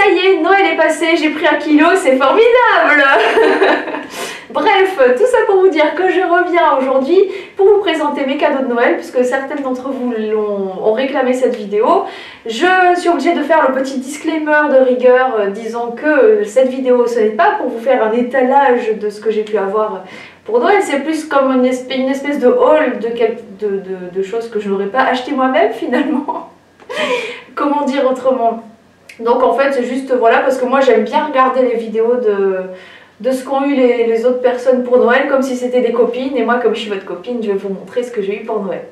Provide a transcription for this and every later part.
ça y est, Noël est passé, j'ai pris 1 kilo, c'est formidable. Bref, tout ça pour vous dire que je reviens aujourd'hui pour vous présenter mes cadeaux de Noël, puisque certaines d'entre vous ont réclamé cette vidéo. Je suis obligée de faire le petit disclaimer de rigueur, disant que cette vidéo, ce n'est pas pour vous faire un étalage de ce que j'ai pu avoir pour Noël, c'est plus comme une espèce de haul de choses que je n'aurais pas acheté moi-même finalement. Comment dire autrement? Donc en fait c'est juste voilà, parce que moi j'aime bien regarder les vidéos de ce qu'ont eu les autres personnes pour Noël, comme si c'était des copines, et moi comme je suis votre copine, je vais vous montrer ce que j'ai eu pour Noël.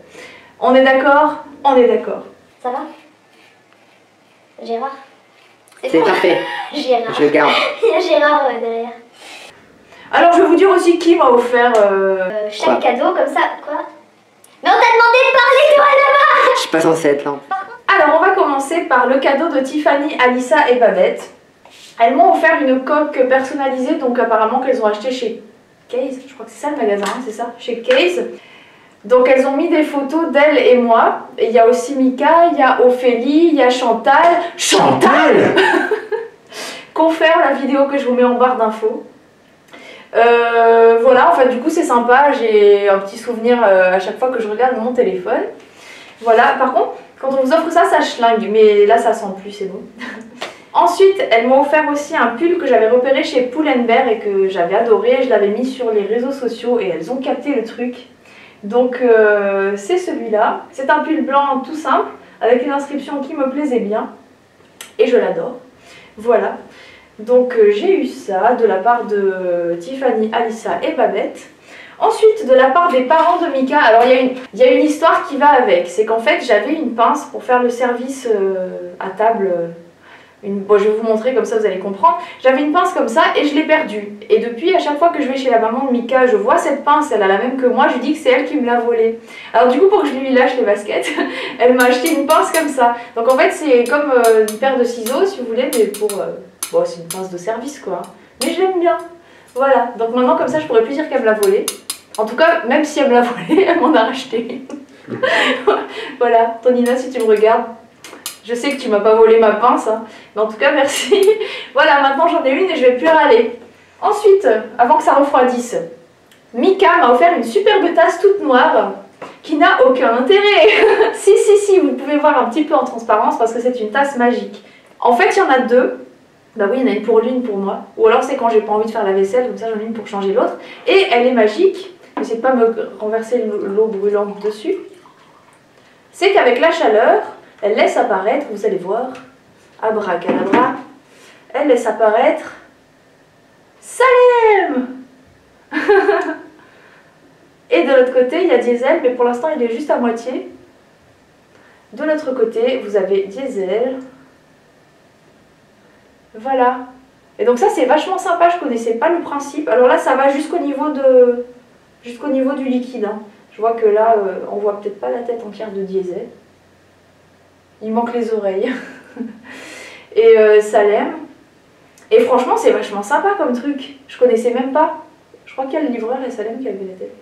On est d'accord? On est d'accord. Ça va? Gérard? C'est parfait. Gérard. Je garde. Il y a Gérard derrière. Alors je vais vous dire aussi qui m'a offert... Chaque cadeau comme ça, quoi? Mais on t'a demandé de parler toi là-bas! Je suis pas censée être là. Alors on va commencer par le cadeau de Tiffany, Alissa et Babette. Elles m'ont offert une coque personnalisée, donc apparemment qu'elles ont acheté chez Case, je crois que c'est ça le magasin, hein, c'est ça, chez Case. Donc elles ont mis des photos d'elles et moi. Et il y a aussi Mika, il y a Ophélie, il y a Chantal. Chantal Confère la vidéo que je vous mets en barre d'infos. Voilà, en fait du coup c'est sympa, j'ai un petit souvenir à chaque fois que je regarde mon téléphone. Voilà, par contre, quand on vous offre ça, ça schlingue, mais là ça sent plus, c'est bon. Ensuite, elles m'ont offert aussi un pull que j'avais repéré chez Pull&Bear et que j'avais adoré. Je l'avais mis sur les réseaux sociaux et elles ont capté le truc. Donc c'est celui-là. C'est un pull blanc tout simple avec une inscription qui me plaisait bien et je l'adore. Voilà. Donc j'ai eu ça de la part de Tiffany, Alissa et Babette. Ensuite, de la part des parents de Mika, alors il y a une histoire qui va avec. C'est qu'en fait, j'avais une pince pour faire le service à table. Bon, je vais vous montrer, comme ça vous allez comprendre. J'avais une pince comme ça et je l'ai perdue. Et depuis, à chaque fois que je vais chez la maman de Mika, je vois cette pince, elle a la même que moi, je lui dis que c'est elle qui me l'a volée. Alors du coup, pour que je lui lâche les baskets, elle m'a acheté une pince comme ça. Donc en fait, c'est comme une paire de ciseaux, si vous voulez, mais pour... bon, c'est une pince de service, quoi. Mais je l'aime bien. Voilà. Donc maintenant, comme ça, je pourrais plus dire qu'elle me l'a volée. En tout cas, même si elle me l'a volée, elle m'en a racheté. Voilà. Tonina, si tu me regardes, je sais que tu m'as pas volé ma pince, hein. Mais en tout cas, merci. Voilà, maintenant j'en ai une et je vais plus râler. Ensuite, avant que ça refroidisse, Mika m'a offert une superbe tasse toute noire qui n'a aucun intérêt. Si, vous pouvez voir un petit peu en transparence parce que c'est une tasse magique. En fait, il y en a deux. Bah oui, il y en a une pour lui, une pour moi. Ou alors c'est quand j'ai pas envie de faire la vaisselle, comme ça j'en ai une pour changer l'autre. Et elle est magique. N'essayez pas de me renverser l'eau brûlante dessus. C'est qu'avec la chaleur, elle laisse apparaître, vous allez voir, abracadabra, elle laisse apparaître Salem. Et de l'autre côté, il y a Diesel, mais pour l'instant il est juste à moitié. De l'autre côté, vous avez Diesel. Voilà. Et donc ça c'est vachement sympa, je connaissais pas le principe. Alors là ça va jusqu'au niveau du liquide, hein. Je vois que là on voit peut-être pas la tête entière de Diesel. Il manque les oreilles. Et Salem. Et franchement c'est vachement sympa comme truc. Je connaissais même pas. Je crois qu'il y a le livreur et Salem qui avait la tête.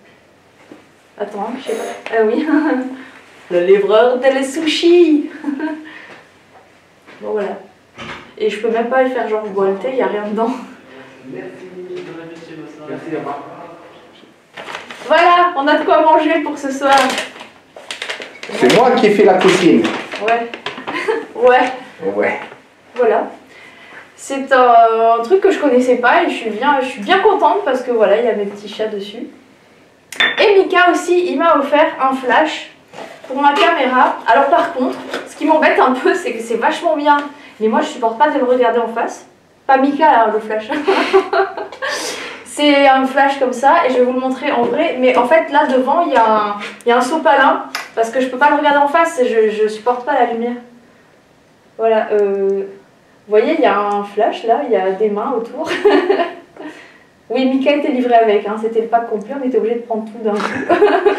Attends, hein, je sais pas. Ah oui. Le livreur de les sushis. Bon voilà. Et je peux même pas le faire genre je bois le thé, il n'y a rien dedans. Merci. Voilà, on a de quoi manger pour ce soir. C'est moi qui ai fait la cuisine. Ouais. Ouais. Voilà. C'est un truc que je connaissais pas et je suis bien contente parce que voilà, il y a mes petits chats dessus. Et Mika aussi, il m'a offert un flash pour ma caméra. Alors par contre, ce qui m'embête un peu, c'est que c'est vachement bien. Mais moi je supporte pas de le regarder en face. Pas Mika là, le flash. C'est un flash comme ça et je vais vous le montrer en vrai. Mais en fait là devant il y a un sopalin. Parce que je peux pas le regarder en face, je supporte pas la lumière. Voilà. Vous voyez il y a un flash là, il y a des mains autour. Oui, Mika était livré avec, hein, c'était le pack complet, on était obligé de prendre tout d'un coup.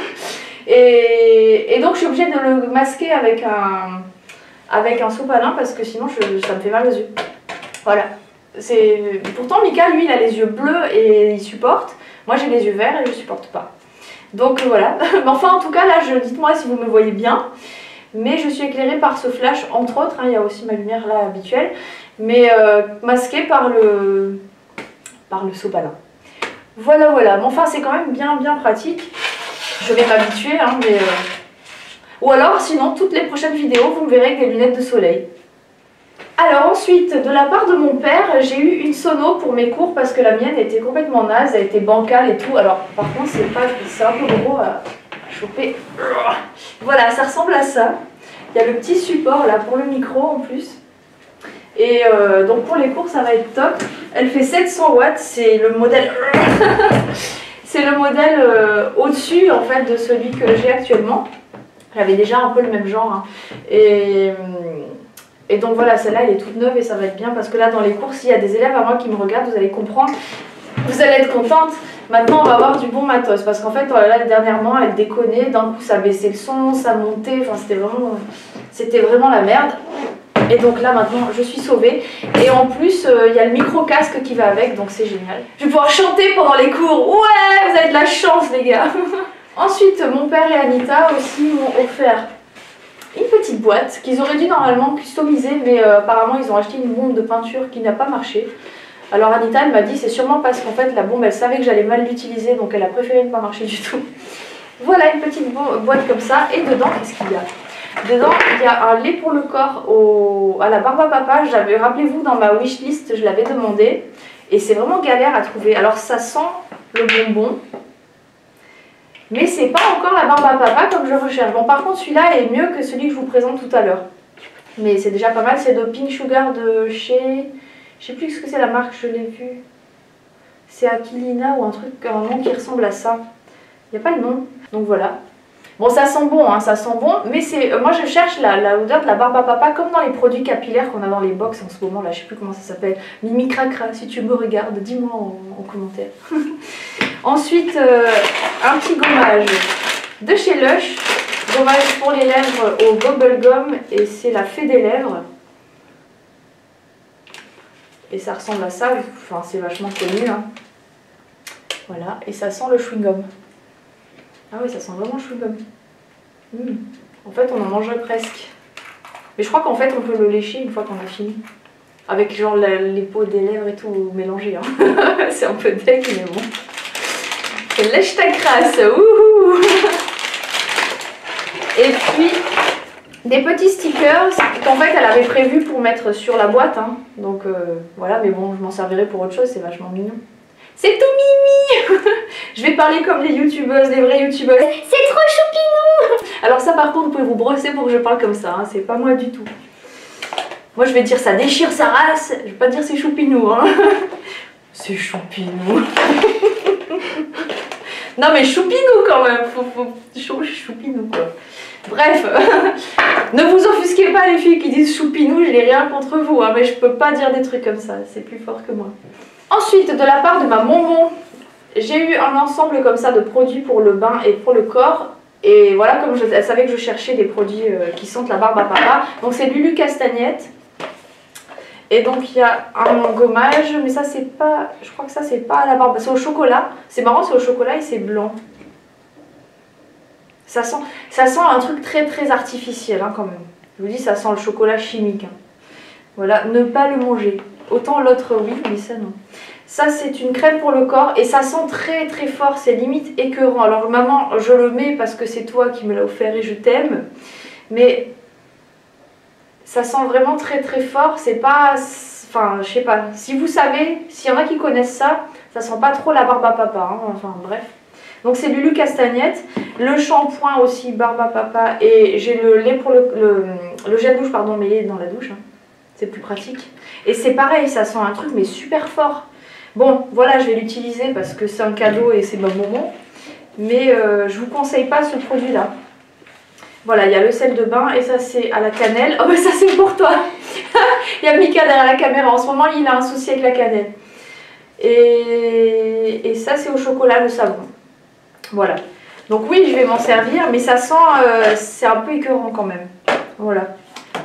et donc je suis obligée de le masquer avec un sopalin parce que sinon ça me fait mal aux yeux. Voilà. Pourtant Mika lui il a les yeux bleus et il supporte. Moi j'ai les yeux verts et je supporte pas. Donc voilà. Mais enfin en tout cas là dites-moi si vous me voyez bien. Mais je suis éclairée par ce flash entre autres, hein, il y a aussi ma lumière là habituelle. mais masqué par le sopalin. Voilà, voilà. Mais enfin, c'est quand même bien pratique. Je vais m'habituer, hein, mais... Ou alors, sinon, toutes les prochaines vidéos, vous me verrez avec des lunettes de soleil. Alors ensuite, de la part de mon père, j'ai eu une sono pour mes cours parce que la mienne était complètement naze, elle était bancale et tout. Alors, par contre, c'est un peu gros à choper. Voilà, ça ressemble à ça. Il y a le petit support là pour le micro en plus. Et donc pour les cours, ça va être top. Elle fait 700 watts, c'est le modèle... c'est le modèle au-dessus en fait de celui que j'ai actuellement. J'avais déjà un peu le même genre. Hein. Et donc voilà, celle-là, elle est toute neuve et ça va être bien parce que là, dans les cours, s'il y a des élèves à moi qui me regardent, vous allez comprendre, vous allez être contente. Maintenant, on va avoir du bon matos parce qu'en fait, là, dernièrement, elle déconnait, d'un coup, ça baissait le son, ça montait, enfin, c'était vraiment la merde. Et donc là, maintenant, je suis sauvée. Et en plus, il y a le micro-casque qui va avec, donc c'est génial. Je vais pouvoir chanter pendant les cours. Ouais, vous avez de la chance, les gars. Ensuite, mon père et Anita aussi m'ont offert une petite boîte qu'ils auraient dû normalement customiser, mais apparemment ils ont acheté une bombe de peinture qui n'a pas marché. Alors Anita elle m'a dit c'est sûrement parce qu'en fait la bombe elle savait que j'allais mal l'utiliser donc elle a préféré ne pas marcher du tout. Voilà une petite boîte comme ça et dedans qu'est-ce qu'il y a? Dedans il y a un lait pour le corps à la barbe à papa. Rappelez-vous dans ma wishlist je l'avais demandé et c'est vraiment galère à trouver. Alors ça sent le bonbon. Mais c'est pas encore la barbe à papa comme je recherche. Bon par contre celui-là est mieux que celui que je vous présente tout à l'heure. Mais c'est déjà pas mal, c'est de Pink Sugar de chez... Je sais plus ce que c'est la marque, je l'ai vu. C'est Aquilina ou un nom qui ressemble à ça. Il n'y a pas le nom. Donc voilà. Bon ça sent bon, hein, ça sent bon. Mais moi je cherche la odeur de la barbe à papa comme dans les produits capillaires qu'on a dans les box en ce moment là. Je sais plus comment ça s'appelle. Mimi Cracra, si tu me regardes, dis-moi en commentaire. Ensuite, un petit gommage de chez Lush, gommage pour les lèvres au bubblegum et c'est la fée des lèvres. Et ça ressemble à ça, enfin c'est vachement connu. Hein. Voilà, et ça sent le chewing-gum. Ah oui, ça sent vraiment le chewing-gum. En fait, on en mangerait presque. Mais je crois qu'en fait, on peut le lécher une fois qu'on a fini. Avec genre les peaux des lèvres et tout mélangé. Hein. C'est un peu deck, mais bon. Lèche ta crasse, wouhou. Et puis des petits stickers qu'en fait elle avait prévu pour mettre sur la boîte hein. Donc voilà, mais bon je m'en servirai pour autre chose, c'est vachement mignon. C'est tout mimi. Je vais parler comme les youtubeuses, les vraies youtubeuses. C'est trop choupinou. Alors ça par contre vous pouvez vous brosser pour que je parle comme ça, hein. C'est pas moi du tout. Moi je vais dire ça déchire sa race, je vais pas dire c'est choupinou hein. C'est choupinou. Non mais choupinou quand même, faut choupinou quoi. Bref, ne vous offusquez pas les filles qui disent choupinou, je n'ai rien contre vous, hein, mais je peux pas dire des trucs comme ça, c'est plus fort que moi. Ensuite, de la part de ma maman, j'ai eu un ensemble comme ça de produits pour le bain et pour le corps. Et voilà, comme elle savait que je cherchais des produits qui sentent la barbe à papa. Donc c'est Lulu Castagnette. Et donc il y a un gommage, mais ça c'est pas, je crois que ça c'est pas à la barbe, c'est au chocolat. C'est marrant, c'est au chocolat et c'est blanc. Ça sent un truc très artificiel hein, quand même. Je vous dis, ça sent le chocolat chimique. Hein. Voilà, ne pas le manger. Autant l'autre oui, mais ça non. Ça c'est une crème pour le corps et ça sent très fort, c'est limite écœurant. Alors maman, je le mets parce que c'est toi qui me l'as offert et je t'aime. Mais ça sent vraiment très fort, c'est pas... Enfin, je sais pas. Si vous savez, s'il y en a qui connaissent ça, ça sent pas trop la barbe à papa. Hein. Enfin, bref. Donc c'est Lulu Castagnette. Le shampoing aussi, barbe à papa. Et j'ai le lait pour le gel douche, pardon, mais il est dans la douche. Hein. C'est plus pratique. Et c'est pareil, ça sent un truc, mais super fort. Bon, voilà, je vais l'utiliser parce que c'est un cadeau et c'est mon moment. Mais je vous conseille pas ce produit-là. Voilà, il y a le sel de bain et ça c'est à la cannelle. Oh, mais ça c'est pour toi. Il y a Mika derrière la caméra. En ce moment, il a un souci avec la cannelle. Et ça c'est au chocolat, le savon. Voilà. Donc oui, je vais m'en servir, mais ça sent... c'est un peu écœurant quand même. Voilà.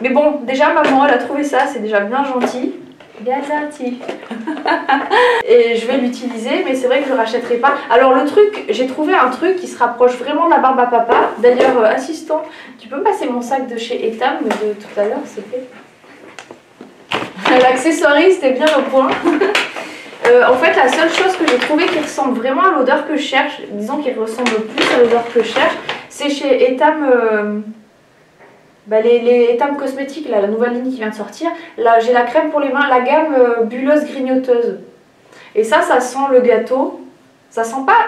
Mais bon, déjà maman, elle a trouvé ça. C'est déjà bien gentil. Bien gentil. Et je vais l'utiliser, mais c'est vrai que je ne rachèterai pas. Alors le truc, j'ai trouvé un truc qui se rapproche vraiment de la barbe à papa. D'ailleurs, assistant, tu peux me passer mon sac de chez Etam de tout à l'heure, s'il te plaît? L'accessoiriste est bien au point. En fait, la seule chose que j'ai trouvé qui ressemble vraiment à l'odeur que je cherche, disons qui ressemble plus à l'odeur que je cherche, c'est chez Etam, les Etam cosmétiques, là, la nouvelle ligne qui vient de sortir. Là, j'ai la crème pour les mains, la gamme bulleuse grignoteuse. Et ça sent le gâteau. Ça sent pas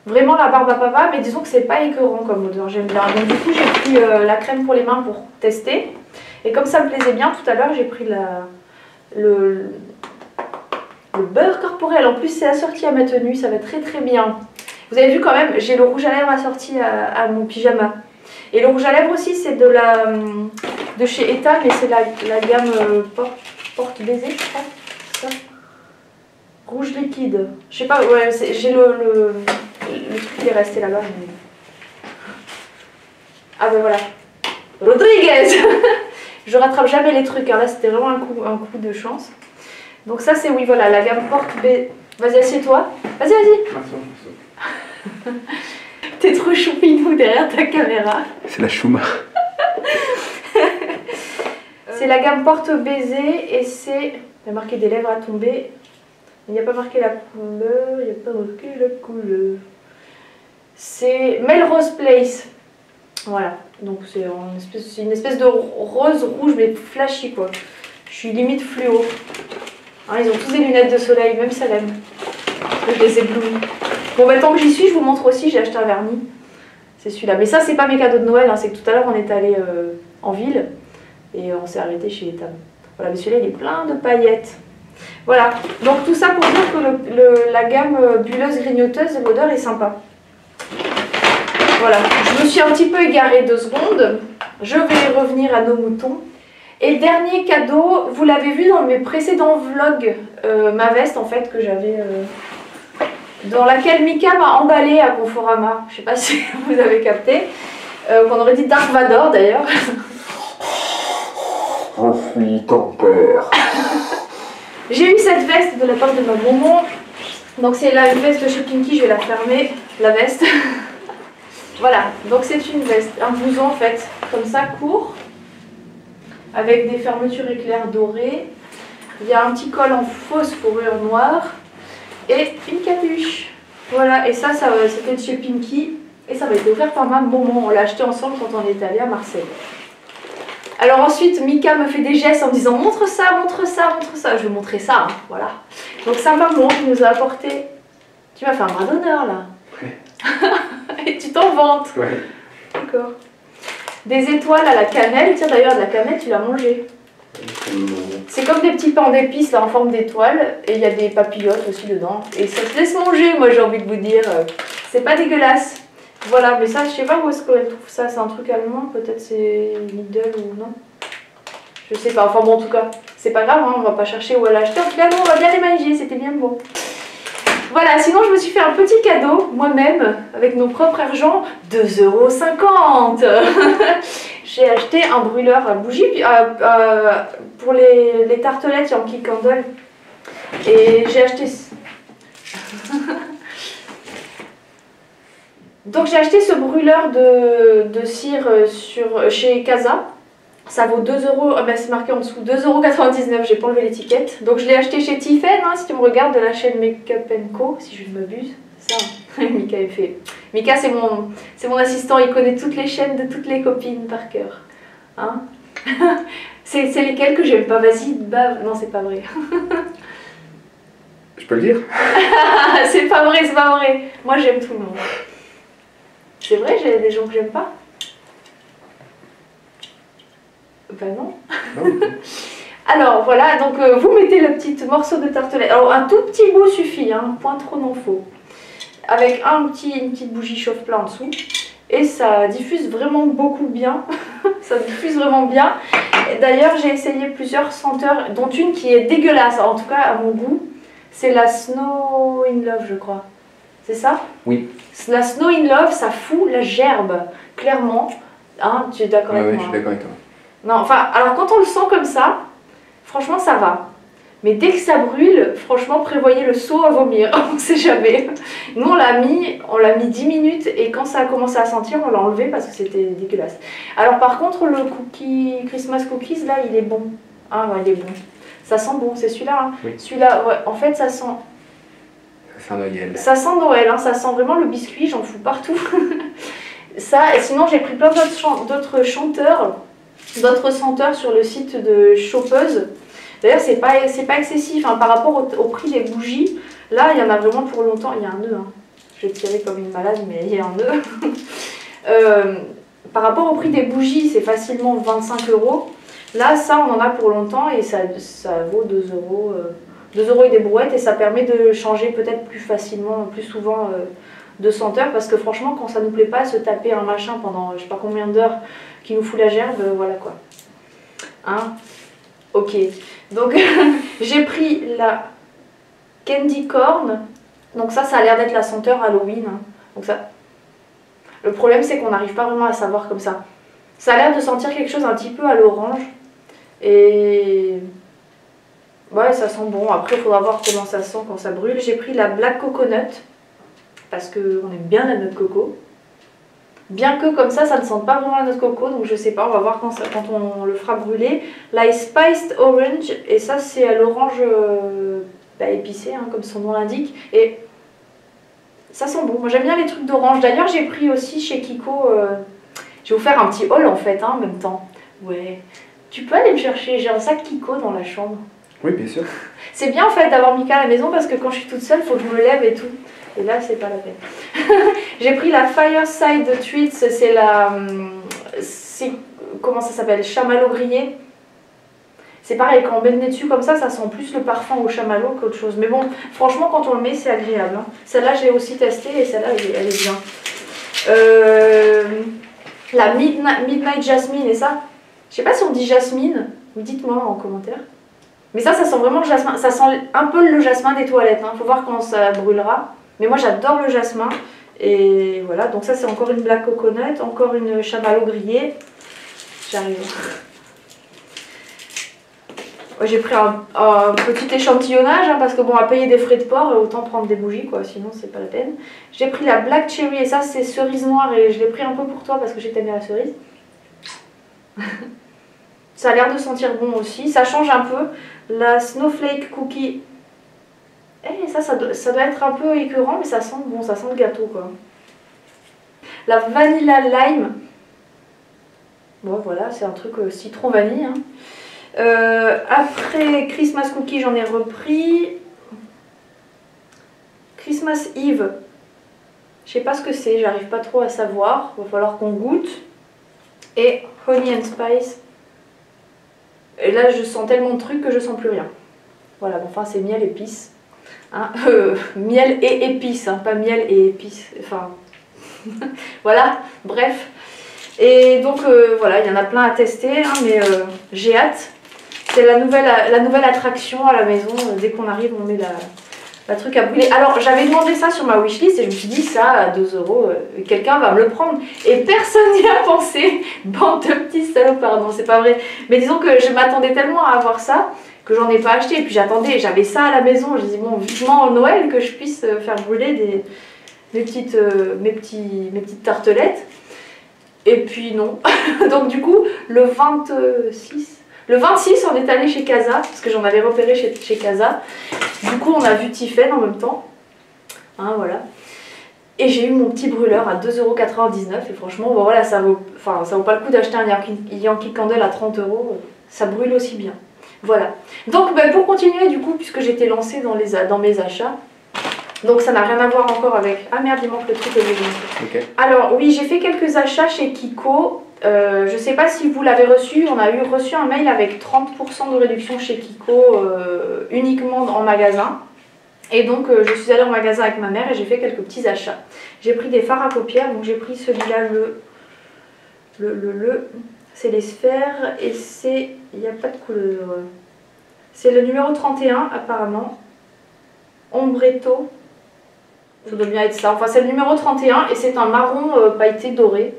vraiment la barbe à papa, mais disons que c'est pas écœurant comme odeur, j'aime bien. Donc du coup, j'ai pris la crème pour les mains pour tester. Et comme ça me plaisait bien, tout à l'heure, j'ai pris le beurre corporel. En plus, c'est assorti à ma tenue, ça va très très bien. Vous avez vu quand même, j'ai le rouge à lèvres assorti à mon pyjama. Et le rouge à lèvres aussi, c'est de chez Etam, mais c'est la gamme porte-baiser, je crois. Ça. Rouge liquide. Je sais pas, ouais, j'ai le truc qui est resté là-bas. Mais... Ah ben voilà. Rodriguez. Je rattrape jamais les trucs, hein. Là c'était vraiment un coup de chance. Donc ça c'est, oui voilà, la gamme porte-baiser. Vas-y, assieds-toi. Vas-y, vas-y. T'es trop choupinou derrière ta caméra. C'est la chouma. C'est la gamme porte-baiser et c'est... Il y a marqué des lèvres à tomber. Il n'y a pas marqué la couleur. Il n'y a pas marqué la couleur. C'est Melrose Place. Voilà. Donc c'est une espèce de rose rouge mais flashy quoi. Je suis limite fluo. Hein, ils ont tous des lunettes de soleil, même Salem. Je les éblouis. Bon bah tant que j'y suis, je vous montre aussi, j'ai acheté un vernis. C'est celui-là. Mais ça c'est pas mes cadeaux de Noël, hein. C'est que tout à l'heure on est allé en ville et on s'est arrêté chez Etam. Voilà, mais celui-là il est plein de paillettes. Voilà, donc tout ça pour dire que la gamme bulleuse grignoteuse, l'odeur est sympa. Voilà, je me suis un petit peu égarée 2 secondes. Je vais revenir à nos moutons. Et dernier cadeau, vous l'avez vu dans mes précédents vlogs, ma veste en fait que j'avais... dans laquelle Mika m'a emballée à Conforama. Je sais pas si vous avez capté. Qu'on aurait dit Dark Vador d'ailleurs. Je suis ton père. J'ai eu cette veste de la part de ma maman. Donc c'est là une veste de chez Pinky, je vais la fermer, la veste. Voilà, donc c'est une veste, un blouson en fait, comme ça, court, avec des fermetures éclairs dorées. Il y a un petit col en fausse fourrure noire et une capuche. Voilà, et ça c'était de chez Pinky et ça m'a été offert par ma maman. On l'a acheté ensemble quand on est allé à Marseille. Alors ensuite, Mika me fait des gestes en me disant montre ça, montre ça, montre ça. Je vais montrer ça, hein, voilà. Donc sa maman qui nous a apporté... Tu m'as fait un bras d'honneur là. Ouais. Et tu t'en vantes. Ouais. D'accord. Des étoiles à la cannelle. Tiens d'ailleurs, de la cannelle, tu l'as mangée. C'est comme des petits pains d'épices là en forme d'étoile. Et il y a des papillotes aussi dedans. Et ça se laisse manger, moi j'ai envie de vous dire. C'est pas dégueulasse. Voilà, mais ça, je sais pas où est-ce qu'elle trouve ça. C'est un truc allemand, peut-être c'est Lidl ou non. Je sais pas, enfin bon, en tout cas, c'est pas grave, hein, on va pas chercher où elle a acheté. En tout cas, nous, on va bien les manger, c'était bien bon. Voilà, sinon, je me suis fait un petit cadeau, moi-même, avec nos propres argent, 2,50 €. J'ai acheté un brûleur à bougie pour les tartelettes Yankee Candle. Et j'ai acheté... Donc j'ai acheté ce brûleur de cire chez Casa. Ça vaut 2 €, ben c'est marqué en dessous, 2,99 €, j'ai pas enlevé l'étiquette. Donc je l'ai acheté chez Tiffen, hein, si tu me regardes, de la chaîne Make-up & Co, si je ne m'abuse. C'est ça, Mika est fait. Mika c'est mon assistant, il connaît toutes les chaînes de toutes les copines par cœur. Hein. C'est lesquelles que j'aime pas, vas-y, bave. Non, c'est pas vrai. Je peux le dire? C'est pas vrai, c'est pas vrai. Moi j'aime tout le monde. C'est vrai, j'ai des gens que j'aime pas? Ben non. Alors voilà, donc vous mettez le petit morceau de tartelette. Alors un tout petit bout suffit, hein, point trop n'en faut. Avec une petite bougie chauffe-plat en dessous. Et ça diffuse vraiment beaucoup bien. Ça diffuse vraiment bien. D'ailleurs, j'ai essayé plusieurs senteurs, dont une qui est dégueulasse, en tout cas à mon goût. C'est la Snow in Love, je crois. C'est ça? Oui. La Snow in Love, ça fout la gerbe, clairement. Hein, tu es d'accord avec moi? Oui, je suis d'accord avec toi. Non, enfin, alors quand on le sent comme ça, franchement ça va. Mais dès que ça brûle, franchement prévoyez le seau à vomir, on ne sait jamais. Nous on l'a mis 10 minutes et quand ça a commencé à sentir, on l'a enlevé parce que c'était dégueulasse. Alors par contre le Christmas cookies là, il est bon. Ah ouais, il est bon. Ça sent bon, c'est celui-là. Hein. Oui. Celui-là, ouais, en fait, ça sent... Ça sent Noël. Ça sent Noël, hein, ça sent vraiment le biscuit, j'en fous partout. Ça, et sinon j'ai pris plein d'autres chanteurs, d'autres senteurs sur le site de Chopeuse. D'ailleurs, c'est pas excessif hein, par rapport au prix des bougies. Là, il y en a vraiment pour longtemps. Il y a un nœud, hein. Je vais tirer comme une malade, mais il y a un nœud. Par rapport au prix des bougies, c'est facilement 25 €. Là, ça, on en a pour longtemps et ça vaut 2 €. 2 € et des brouettes et ça permet de changer peut-être plus facilement, plus souvent de senteur parce que franchement, quand ça nous plaît pas, se taper un machin pendant je sais pas combien d'heures qui nous fout la gerbe, voilà quoi. Hein? Ok. Donc, j'ai pris la Candy Corn. Donc ça a l'air d'être la senteur Halloween. Hein. Donc ça... Le problème, c'est qu'on n'arrive pas vraiment à savoir comme ça. Ça a l'air de sentir quelque chose un petit peu à l'orange. Et... ouais, ça sent bon. Après, il faudra voir comment ça sent quand ça brûle. J'ai pris la Black Coconut. Parce qu'on aime bien la noix de coco. Bien que comme ça ne sente pas vraiment la noix de coco. Donc je sais pas, on va voir quand on le fera brûler. La Spiced Orange. Et ça, c'est à l'orange épicé, hein, comme son nom l'indique. Et ça sent bon. Moi, j'aime bien les trucs d'orange. D'ailleurs, j'ai pris aussi chez Kiko... je vais vous faire un petit haul en fait, hein, en même temps. Ouais. Tu peux aller me chercher, j'ai un sac Kiko dans la chambre. Oui, bien sûr. C'est bien en fait d'avoir Mika à la maison parce que quand je suis toute seule, il faut que je me lève et tout. Et là, c'est pas la peine. J'ai pris la Fireside Treats, c'est la... comment ça s'appelle? Chamallow grillé. C'est pareil, quand on met le nez dessus comme ça sent plus le parfum au chamallow qu'autre chose. Mais bon, franchement, quand on le met, c'est agréable. Hein. Celle-là, je l'ai aussi testée et celle-là, elle est bien. La Midnight Jasmine, et ça, je sais pas si on dit jasmine, dites-moi en commentaire. Mais ça sent vraiment le jasmin, ça sent un peu le jasmin des toilettes, hein. Faut voir quand ça brûlera. Mais moi j'adore le jasmin, et voilà, donc ça c'est encore une Black Coconut, encore une chamallow grillée. J'arrive. J'ai pris un petit échantillonnage, hein, parce que bon, à payer des frais de port, autant prendre des bougies, quoi, sinon c'est pas la peine. J'ai pris la Black Cherry, et ça c'est cerise noire, et je l'ai pris un peu pour toi parce que j'ai aimé la cerise. Ça a l'air de sentir bon aussi, ça change un peu. La Snowflake Cookie, ça doit être un peu écœurant, mais ça sent bon, ça sent le gâteau, quoi. La Vanilla Lime, bon voilà, c'est un truc citron vanille, hein. Après Christmas Cookie, j'en ai repris. Christmas Eve, je sais pas ce que c'est, j'arrive pas trop à savoir, va falloir qu'on goûte. Et Honey and Spice, et là je sens tellement de trucs que je sens plus rien. Voilà, bon, enfin c'est miel épice, hein, miel et épice, hein, pas miel et épice, enfin voilà, bref. Et donc voilà, il y en a plein à tester, hein, mais j'ai hâte. C'est la nouvelle attraction à la maison. Dès qu'on arrive, on met la truc à brûler. Alors, j'avais demandé ça sur ma wishlist et je me suis dit, ça, à 2 €, quelqu'un va me le prendre. Et personne n'y a pensé. Bande de petits salopards, non, c'est pas vrai. Mais disons que je m'attendais tellement à avoir ça que j'en ai pas acheté. Et puis j'attendais, j'avais ça à la maison. Je dis, bon, vivement Noël que je puisse faire brûler mes petites tartelettes. Et puis non. Donc du coup, le 26, on est allé chez Casa, parce que j'en avais repéré chez Casa. Du coup, on a vu Tiffen en même temps. Hein, voilà. Et j'ai eu mon petit brûleur à 2,99 €. Et franchement, bon, voilà, ça vaut pas le coup d'acheter un Yankee Candle à 30 €. Ça brûle aussi bien. Voilà. Donc, ben, pour continuer, du coup, puisque j'étais lancée dans mes achats, donc ça n'a rien à voir encore avec... Ah merde, il manque le truc que j'ai mis. Okay. Alors, oui, j'ai fait quelques achats chez Kiko. Je ne sais pas si vous l'avez reçu, on a reçu un mail avec 30% de réduction chez Kiko uniquement en magasin. Et donc je suis allée en magasin avec ma mère et j'ai fait quelques petits achats. J'ai pris des fards à paupières, donc j'ai pris celui-là, c'est les sphères et c'est... Il n'y a pas de couleur. C'est le numéro 31 apparemment. Ombretto. Ça doit bien être ça. Enfin c'est le numéro 31 et c'est un marron pailleté doré,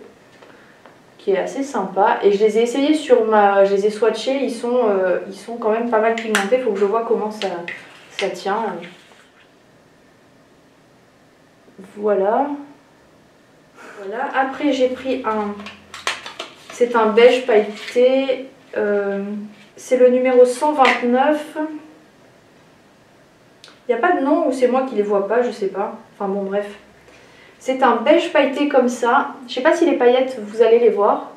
qui est assez sympa, et je les ai essayés je les ai swatchés, ils sont quand même pas mal pigmentés, il faut que je vois comment ça tient. Voilà. Après j'ai pris c'est un beige pailleté, C'est le numéro 129. Il n'y a pas de nom ou c'est moi qui les vois pas, je sais pas. Enfin bon, bref. C'est un beige pailleté comme ça. Je sais pas si les paillettes, vous allez les voir.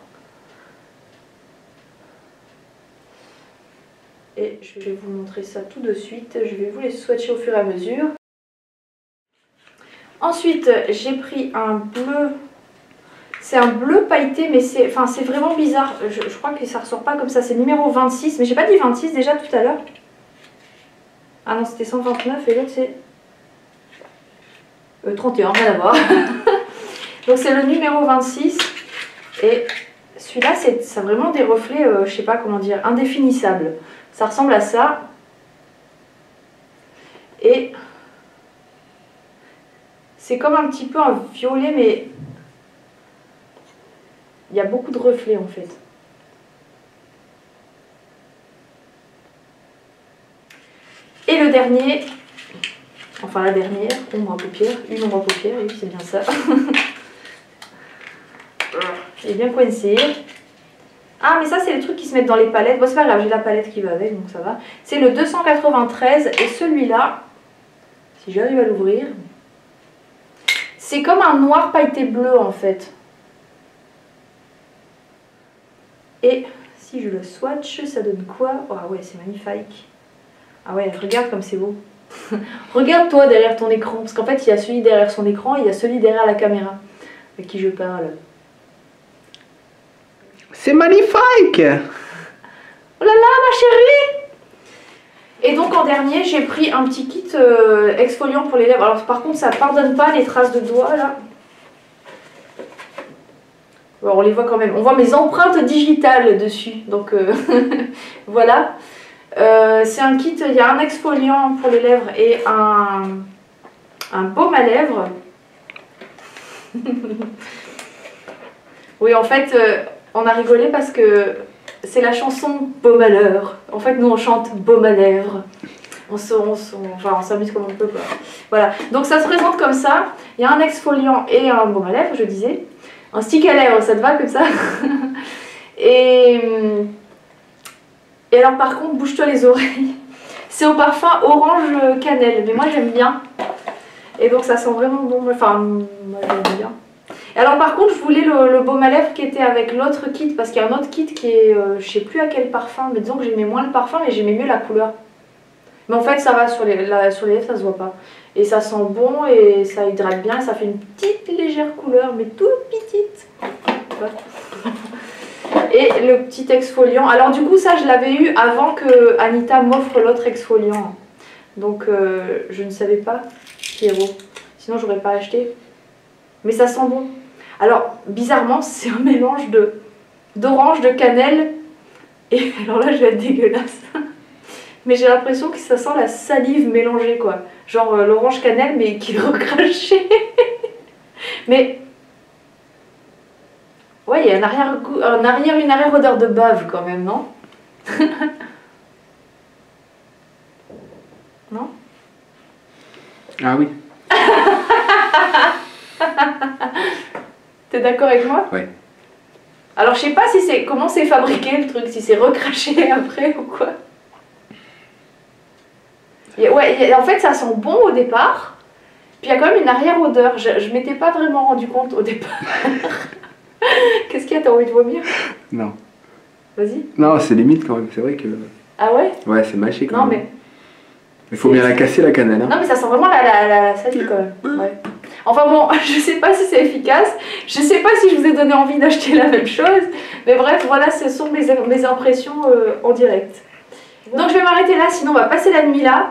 Et je vais vous montrer ça tout de suite. Je vais vous les swatcher au fur et à mesure. Ensuite, j'ai pris un bleu. C'est un bleu pailleté, mais c'est vraiment bizarre. Je crois que ça ressort pas comme ça. C'est le numéro 26. Mais j'ai pas dit 26 déjà tout à l'heure. Ah non, c'était 129 et l'autre c'est 31, rien à voir. Donc c'est le numéro 26. Et celui-là, ça a vraiment des reflets, je sais pas comment dire, indéfinissables. Ça ressemble à ça. Et c'est comme un petit peu un violet, mais il y a beaucoup de reflets en fait. Et le dernier, enfin la dernière, ombre à paupières, une ombre à paupières, oui c'est bien ça. Elle est bien coincée. Ah mais ça c'est les trucs qui se mettent dans les palettes, bon c'est pas grave, j'ai la palette qui va avec donc ça va. C'est le 293 et celui-là, si j'arrive à l'ouvrir, c'est comme un noir pailleté bleu en fait. Et si je le swatch, ça donne quoi? Oh ouais c'est magnifique. Ah ouais, regarde comme c'est beau. Regarde toi derrière ton écran, parce qu'en fait il y a celui derrière son écran et il y a celui derrière la caméra avec qui je parle. C'est magnifique! Oh là là ma chérie! Et donc en dernier j'ai pris un petit kit exfoliant pour les lèvres. Alors par contre ça pardonne pas les traces de doigts là. Bon, on les voit quand même. On voit mes empreintes digitales dessus. Donc voilà. C'est un kit, il y a un exfoliant pour les lèvres et un baume à lèvres. Oui, en fait, on a rigolé parce que c'est la chanson Baume à lèvres. En fait, nous on chante Baume à lèvres. On s'amuse comme on peut, quoi. Voilà, donc ça se présente comme ça. Il y a un exfoliant et un baume à lèvres, je disais. Un stick à lèvres, ça te va comme ça? Et alors par contre, bouge-toi les oreilles. C'est au parfum orange cannelle, mais moi j'aime bien. Et donc ça sent vraiment bon, enfin moi j'aime bien. Et alors par contre je voulais le baume à lèvres qui était avec l'autre kit, parce qu'il y a un autre kit qui est, je sais plus à quel parfum, mais disons que j'aimais moins le parfum mais j'aimais mieux la couleur. Mais en fait ça va, sur les lèvres ça se voit pas. Et ça sent bon et ça hydrate bien, ça fait une petite légère couleur, mais toute petite. Voilà. Et le petit exfoliant, alors du coup ça je l'avais eu avant que Anita m'offre l'autre exfoliant. Donc je ne savais pas Pierrot, sinon j'aurais pas acheté. Mais ça sent bon. Alors bizarrement c'est un mélange d'orange, de cannelle. Et alors là je vais être dégueulasse. Mais j'ai l'impression que ça sent la salive mélangée quoi. Genre l'orange cannelle mais qui est recraché. Mais ouais, il y a une arrière odeur de bave quand même, non? Non? Ah oui. T'es d'accord avec moi? Oui. Alors je sais pas si c'est comment c'est fabriqué le truc, si c'est recraché après ou quoi. Ouais, en fait ça sent bon au départ, puis il y a quand même une arrière odeur. Je m'étais pas vraiment rendu compte au départ. Qu'est-ce qu'il y a, t'as envie de vomir? Non. Vas-y. Non, c'est limite quand même, c'est vrai que... Ah ouais? Ouais, c'est mâché quand Non même. mais... Il faut bien la casser la cannelle. Hein. Non mais ça sent vraiment la salive quand même. Ouais. Enfin bon, je sais pas si c'est efficace, je sais pas si je vous ai donné envie d'acheter la même chose, mais bref, voilà, ce sont mes impressions en direct. Donc je vais m'arrêter là, sinon on va passer la nuit là.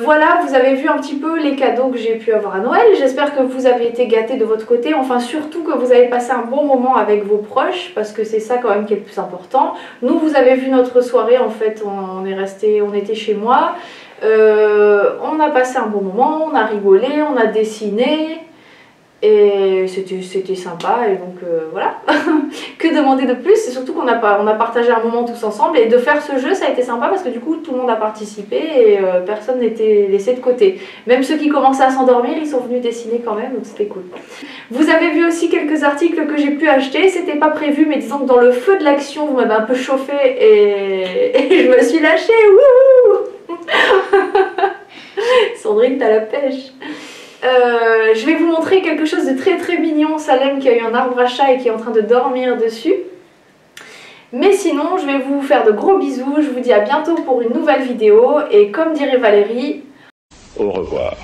Voilà, vous avez vu un petit peu les cadeaux que j'ai pu avoir à Noël. J'espère que vous avez été gâtés de votre côté, enfin surtout que vous avez passé un bon moment avec vos proches, parce que c'est ça quand même qui est le plus important. Nous, vous avez vu notre soirée, en fait, on était chez moi. On a passé un bon moment, on a rigolé, on a dessiné. Et c'était sympa, et donc voilà. Que demander de plus? Et surtout qu'on a partagé un moment tous ensemble, et de faire ce jeu ça a été sympa parce que du coup tout le monde a participé et personne n'était laissé de côté. Même ceux qui commençaient à s'endormir, ils sont venus dessiner quand même, donc c'était cool. Vous avez vu aussi quelques articles que j'ai pu acheter, c'était pas prévu, mais disons que dans le feu de l'action vous m'avez un peu chauffé et je me suis lâchée. Wouhou. Sandrine, t'as la pêche. Je vais vous montrer quelque chose de très très mignon. Salem qui a eu un arbre à chat et qui est en train de dormir dessus. Mais sinon, je vais vous faire de gros bisous. Je vous dis à bientôt pour une nouvelle vidéo. Et comme dirait Valérie, au revoir.